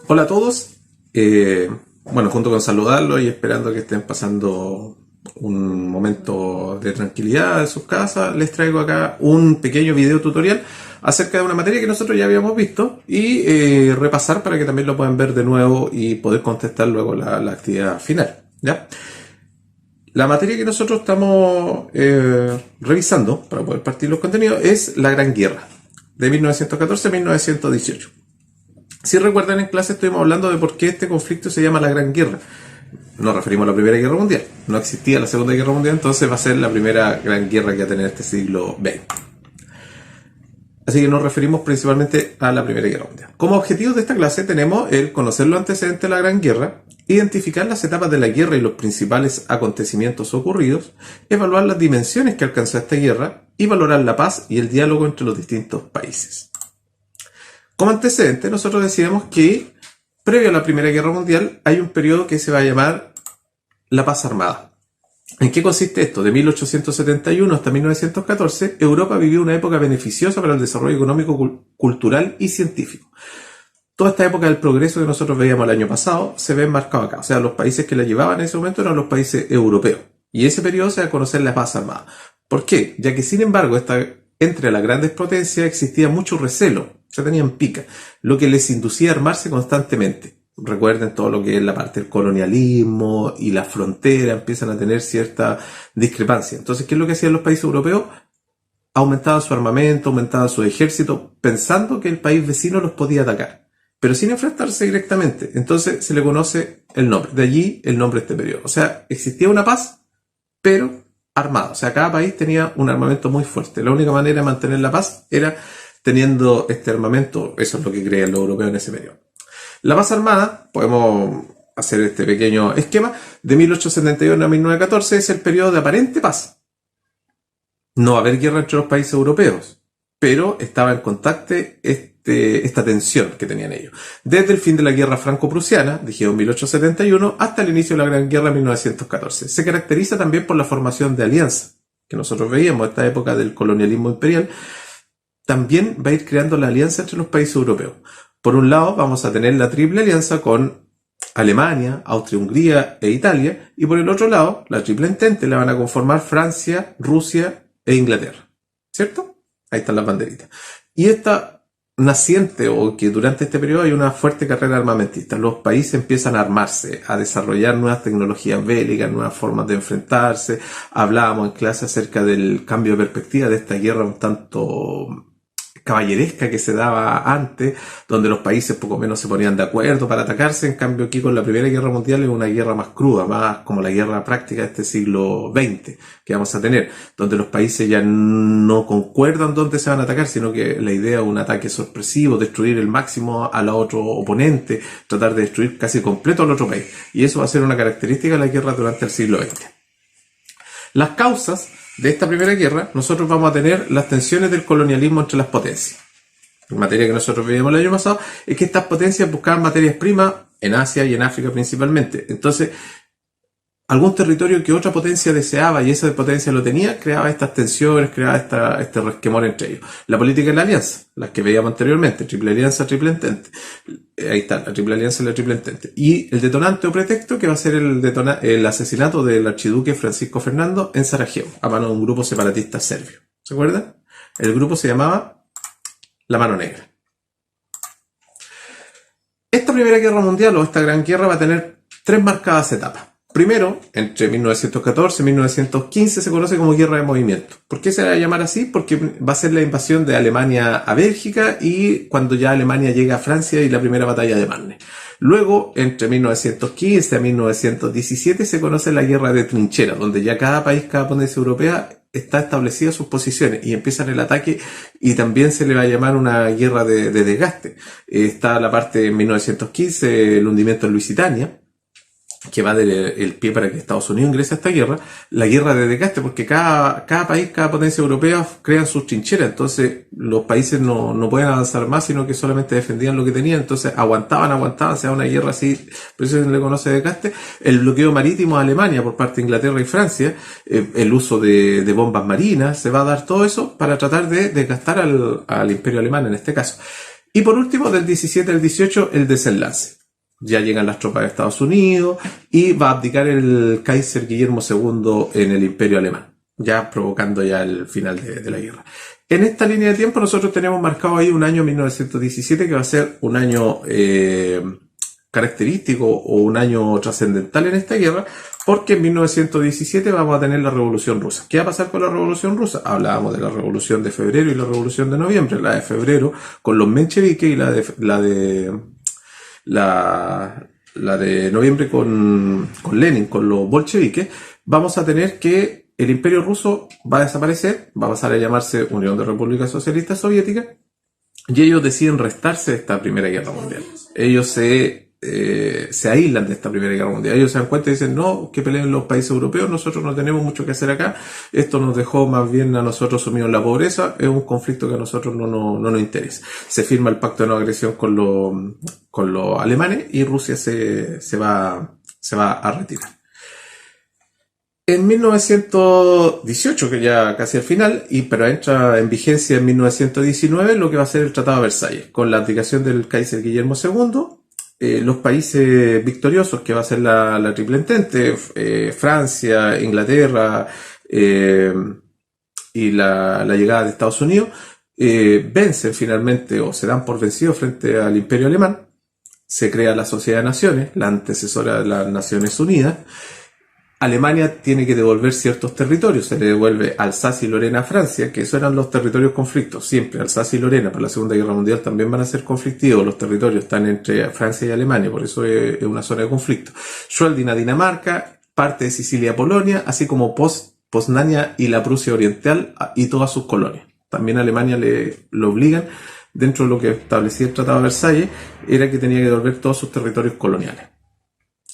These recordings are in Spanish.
Hola a todos. Junto con saludarlos y esperando que estén pasando un momento de tranquilidad en sus casas, les traigo acá un pequeño video tutorial acerca de una materia que nosotros ya habíamos visto y repasar para que también lo puedan ver de nuevo y poder contestar luego la actividad final. ¿Ya? La materia que nosotros estamos revisando para poder partir los contenidos es la Gran Guerra, de 1914 a 1918. Si recuerdan, en clase estuvimos hablando de por qué este conflicto se llama la Gran Guerra. Nos referimos a la Primera Guerra Mundial. No existía la Segunda Guerra Mundial, entonces va a ser la primera gran guerra que va a tener este siglo XX. Así que nos referimos principalmente a la Primera Guerra Mundial. Como objetivos de esta clase tenemos el conocer los antecedentes de la Gran Guerra, identificar las etapas de la guerra y los principales acontecimientos ocurridos, evaluar las dimensiones que alcanzó esta guerra y valorar la paz y el diálogo entre los distintos países. Como antecedente, nosotros decíamos que previo a la Primera Guerra Mundial hay un periodo que se va a llamar la paz armada. ¿En qué consiste esto? De 1871 hasta 1914, Europa vivió una época beneficiosa para el desarrollo económico, cultural y científico. Toda esta época del progreso que nosotros veíamos el año pasado se ve enmarcado acá. O sea, los países que la llevaban en ese momento eran los países europeos. Y ese periodo se va a conocer la paz armada. ¿Por qué? Ya que, sin embargo, entre las grandes potencias existía mucho recelo. Se tenían pica, lo que les inducía a armarse constantemente. Recuerden todo lo que es la parte del colonialismo y la frontera empiezan a tener cierta discrepancia. Entonces, ¿qué es lo que hacían los países europeos? Aumentaban su armamento, aumentaban su ejército, pensando que el país vecino los podía atacar, pero sin enfrentarse directamente. Entonces se le conoce el nombre. De allí el nombre de este periodo. O sea, existía una paz, pero armada. O sea, cada país tenía un armamento muy fuerte. La única manera de mantener la paz era teniendo este armamento. Eso es lo que creían los europeos en ese periodo. La paz armada, podemos hacer este pequeño esquema, de 1871 a 1914 es el periodo de aparente paz. No va a haber guerra entre los países europeos, pero estaba en contacto esta tensión que tenían ellos. Desde el fin de la guerra franco-prusiana, dijimos 1871, hasta el inicio de la Gran Guerra 1914. Se caracteriza también por la formación de alianzas, que nosotros veíamos, esta época del colonialismo imperial. También va a ir creando la alianza entre los países europeos. Por un lado, vamos a tener la triple alianza con Alemania, Austria-Hungría e Italia, y por el otro lado, la triple entente la van a conformar Francia, Rusia e Inglaterra. ¿Cierto? Ahí están las banderitas. Y esta naciente, o que durante este periodo hay una fuerte carrera armamentista. Los países empiezan a armarse, a desarrollar nuevas tecnologías bélicas, nuevas formas de enfrentarse. Hablábamos en clase acerca del cambio de perspectiva de esta guerra un tanto caballeresca que se daba antes, donde los países poco menos se ponían de acuerdo para atacarse. En cambio, aquí con la Primera Guerra Mundial es una guerra más cruda, más como la guerra práctica de este siglo XX que vamos a tener, donde los países ya no concuerdan dónde se van a atacar, sino que la idea es un ataque sorpresivo, destruir el máximo al otro oponente, tratar de destruir casi completo al otro país. Y eso va a ser una característica de la guerra durante el siglo XX. Las causas de esta primera guerra, nosotros vamos a tener las tensiones del colonialismo entre las potencias. En materia que nosotros veíamos el año pasado, es que estas potencias buscaban materias primas en Asia y en África principalmente. Entonces, algún territorio que otra potencia deseaba y esa potencia lo tenía, creaba estas tensiones, creaba este resquemor entre ellos. La política de la alianza, las que veíamos anteriormente, triple alianza, triple entente. Ahí está, la triple alianza y la triple entente. Y el detonante o pretexto que va a ser el asesinato del archiduque Francisco Fernando en Sarajevo, a mano de un grupo separatista serbio. ¿Se acuerdan? El grupo se llamaba La Mano Negra. Esta Primera Guerra Mundial o esta Gran Guerra va a tener tres marcadas etapas. Primero, entre 1914 y 1915 se conoce como Guerra de Movimiento. ¿Por qué se va a llamar así? Porque va a ser la invasión de Alemania a Bélgica y cuando ya Alemania llega a Francia y la primera batalla de Marne. Luego, entre 1915 a 1917 se conoce la Guerra de Trincheras, donde ya cada país, cada potencia europea está establecida sus posiciones y empiezan el ataque y también se le va a llamar una guerra de desgaste. Está la parte de 1915, el hundimiento en Lusitania, que va del pie para que Estados Unidos ingrese a esta guerra, la guerra de desgaste, porque cada país, cada potencia europea crean sus trincheras, entonces los países no pueden avanzar más, sino que solamente defendían lo que tenían, entonces aguantaban, sea una guerra así, por eso se le conoce desgaste. El bloqueo marítimo a Alemania por parte de Inglaterra y Francia, el uso de bombas marinas, se va a dar todo eso para tratar de desgastar al imperio alemán en este caso. Y por último, del 17 al 18, el desenlace. Ya llegan las tropas de Estados Unidos y va a abdicar el Kaiser Guillermo II en el Imperio Alemán, ya provocando ya el final de la guerra. En esta línea de tiempo nosotros tenemos marcado ahí un año 1917 que va a ser un año característico o un año trascendental en esta guerra, porque en 1917 vamos a tener la Revolución Rusa. ¿Qué va a pasar con la Revolución Rusa? Hablábamos de la Revolución de febrero y la Revolución de noviembre. La de febrero con los mencheviques y la de noviembre con Lenin, con los bolcheviques. Vamos a tener que el Imperio Ruso va a desaparecer, va a pasar a llamarse Unión de Repúblicas Socialistas Soviéticas, y ellos deciden restarse de esta Primera Guerra Mundial. Ellos se aíslan de esta Primera Guerra Mundial. Ellos se dan cuenta y dicen, no, que peleen los países europeos, nosotros no tenemos mucho que hacer acá, esto nos dejó más bien a nosotros sumidos en la pobreza, es un conflicto que a nosotros no nos interesa. Se firma el pacto de no agresión con los alemanes y Rusia se va a retirar. En 1918, que ya casi al final, pero entra en vigencia en 1919 lo que va a ser el Tratado de Versalles, con la abdicación del Kaiser Guillermo II. Los países victoriosos, que va a ser la Triple Entente, Francia, Inglaterra y la llegada de Estados Unidos, vencen finalmente o se dan por vencidos frente al Imperio Alemán. Se crea la Sociedad de Naciones, la antecesora de las Naciones Unidas. Alemania tiene que devolver ciertos territorios, se le devuelve Alsacia y Lorena a Francia, que esos eran los territorios conflictos, siempre Alsacia y Lorena para la Segunda Guerra Mundial también van a ser conflictivos, los territorios están entre Francia y Alemania, por eso es una zona de conflicto. Schweldin a Dinamarca, parte de Sicilia a Polonia, así como Poznania y la Prusia Oriental y todas sus colonias. También a Alemania lo obligan, dentro de lo que establecía el Tratado de Versalles, era que tenía que devolver todos sus territorios coloniales.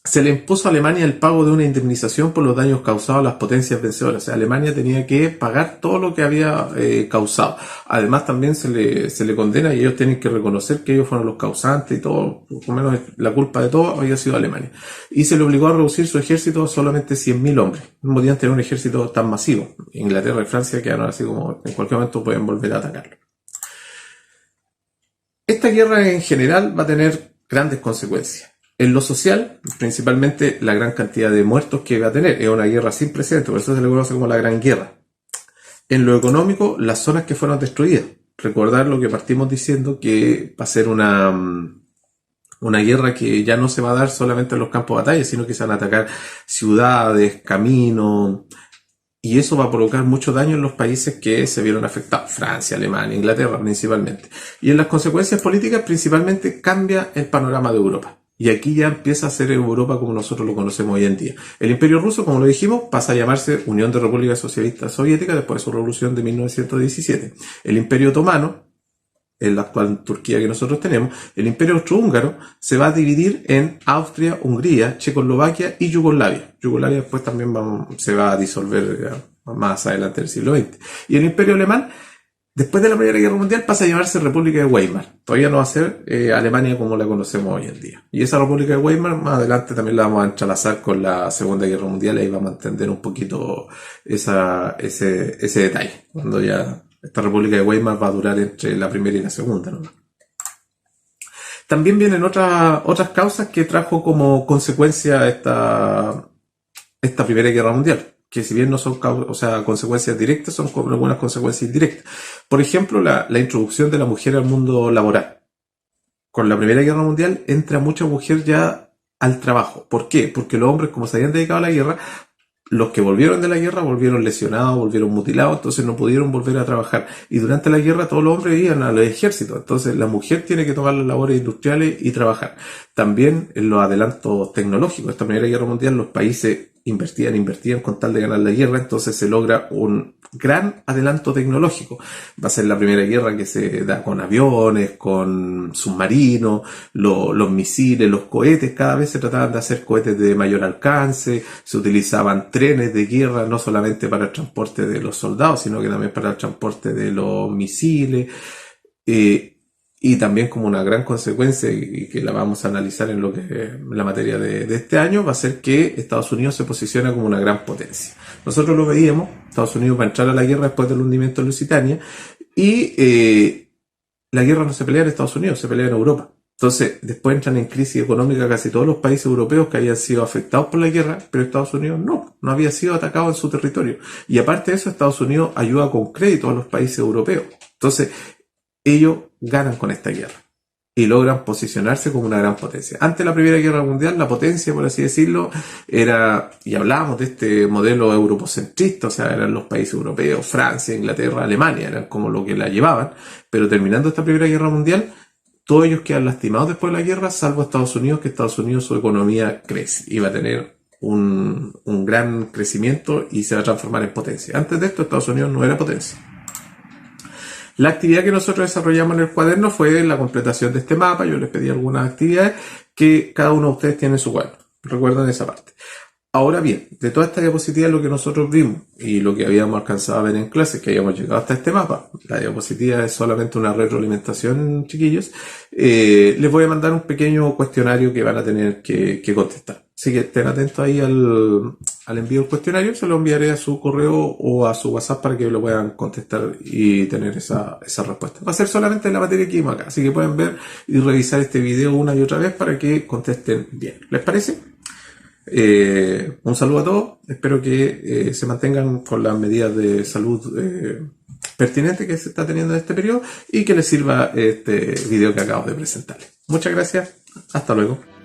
Se le impuso a Alemania el pago de una indemnización por los daños causados a las potencias vencedoras. O sea, Alemania tenía que pagar todo lo que había causado. Además, también se le condena y ellos tienen que reconocer que ellos fueron los causantes y todo, por lo menos la culpa de todo había sido Alemania. Y se le obligó a reducir su ejército a solamente 100.000 hombres. No podían tener un ejército tan masivo. Inglaterra y Francia quedaron así como en cualquier momento pueden volver a atacarlo. Esta guerra en general va a tener grandes consecuencias. En lo social, principalmente la gran cantidad de muertos que va a tener. Es una guerra sin precedentes, por eso se le conoce como la Gran Guerra. En lo económico, las zonas que fueron destruidas. Recordar lo que partimos diciendo, que va a ser una guerra que ya no se va a dar solamente en los campos de batalla, sino que se van a atacar ciudades, caminos, y eso va a provocar mucho daño en los países que se vieron afectados. Francia, Alemania, Inglaterra principalmente. Y en las consecuencias políticas, principalmente cambia el panorama de Europa. Y aquí ya empieza a ser Europa como nosotros lo conocemos hoy en día. El Imperio Ruso, como lo dijimos, pasa a llamarse Unión de Repúblicas Socialistas Soviéticas después de su revolución de 1917. El Imperio Otomano, en la actual Turquía que nosotros tenemos, el Imperio Austrohúngaro se va a dividir en Austria, Hungría, Checoslovaquia y Yugoslavia. Yugoslavia después también se va a disolver más adelante del siglo XX. Y el Imperio Alemán, después de la Primera Guerra Mundial, pasa a llamarse República de Weimar. Todavía no va a ser Alemania como la conocemos hoy en día. Y esa República de Weimar, más adelante también la vamos a entrelazar con la Segunda Guerra Mundial y ahí vamos a entender un poquito ese detalle. Cuando ya esta República de Weimar va a durar entre la Primera y la Segunda, ¿no? También vienen otras causas que trajo como consecuencia esta Primera Guerra Mundial, que si bien no son consecuencias directas, son como algunas consecuencias indirectas. Por ejemplo, la introducción de la mujer al mundo laboral. Con la Primera Guerra Mundial entra mucha mujer ya al trabajo. ¿Por qué? Porque los hombres, como se habían dedicado a la guerra, los que volvieron de la guerra volvieron lesionados, volvieron mutilados, entonces no pudieron volver a trabajar. Y durante la guerra todos los hombres iban al ejército, entonces la mujer tiene que tomar las labores industriales y trabajar. También en los adelantos tecnológicos. Esta Primera Guerra Mundial los países invertían con tal de ganar la guerra, entonces se logra un gran adelanto tecnológico. Va a ser la primera guerra que se da con aviones, con submarinos, los misiles, los cohetes. Cada vez se trataban de hacer cohetes de mayor alcance, se utilizaban trenes de guerra, no solamente para el transporte de los soldados, sino que también para el transporte de los misiles. Y también como una gran consecuencia, y que la vamos a analizar en la materia de este año, va a ser que Estados Unidos se posiciona como una gran potencia. Nosotros lo veíamos, Estados Unidos va a entrar a la guerra después del hundimiento de Lusitania, y la guerra no se pelea en Estados Unidos, se pelea en Europa. Entonces, después entran en crisis económica casi todos los países europeos que habían sido afectados por la guerra, pero Estados Unidos no había sido atacado en su territorio. Y aparte de eso, Estados Unidos ayuda con crédito a los países europeos. Entonces, ellos ganan con esta guerra y logran posicionarse como una gran potencia. Antes de la Primera Guerra Mundial, la potencia, por así decirlo, era, y hablábamos de este modelo europocentrista, o sea, eran los países europeos, Francia, Inglaterra, Alemania, eran como lo que la llevaban, pero terminando esta Primera Guerra Mundial, todos ellos quedan lastimados después de la guerra, salvo Estados Unidos, que Estados Unidos su economía crece y va a tener un gran crecimiento y se va a transformar en potencia. Antes de esto, Estados Unidos no era potencia. La actividad que nosotros desarrollamos en el cuaderno fue la completación de este mapa. Yo les pedí algunas actividades que cada uno de ustedes tiene en su cuaderno. Recuerden esa parte. Ahora bien, de toda esta diapositiva lo que nosotros vimos y lo que habíamos alcanzado a ver en clase, que habíamos llegado hasta este mapa, la diapositiva es solamente una retroalimentación, chiquillos, les voy a mandar un pequeño cuestionario que van a tener que contestar. Así que estén atentos ahí al envío del cuestionario, se lo enviaré a su correo o a su WhatsApp para que lo puedan contestar y tener esa respuesta. Va a ser solamente en la materia que vimos acá, así que pueden ver y revisar este video una y otra vez para que contesten bien. ¿Les parece? Un saludo a todos, espero que se mantengan con las medidas de salud pertinentes que se está teniendo en este periodo y que les sirva este video que acabo de presentarles. Muchas gracias, hasta luego.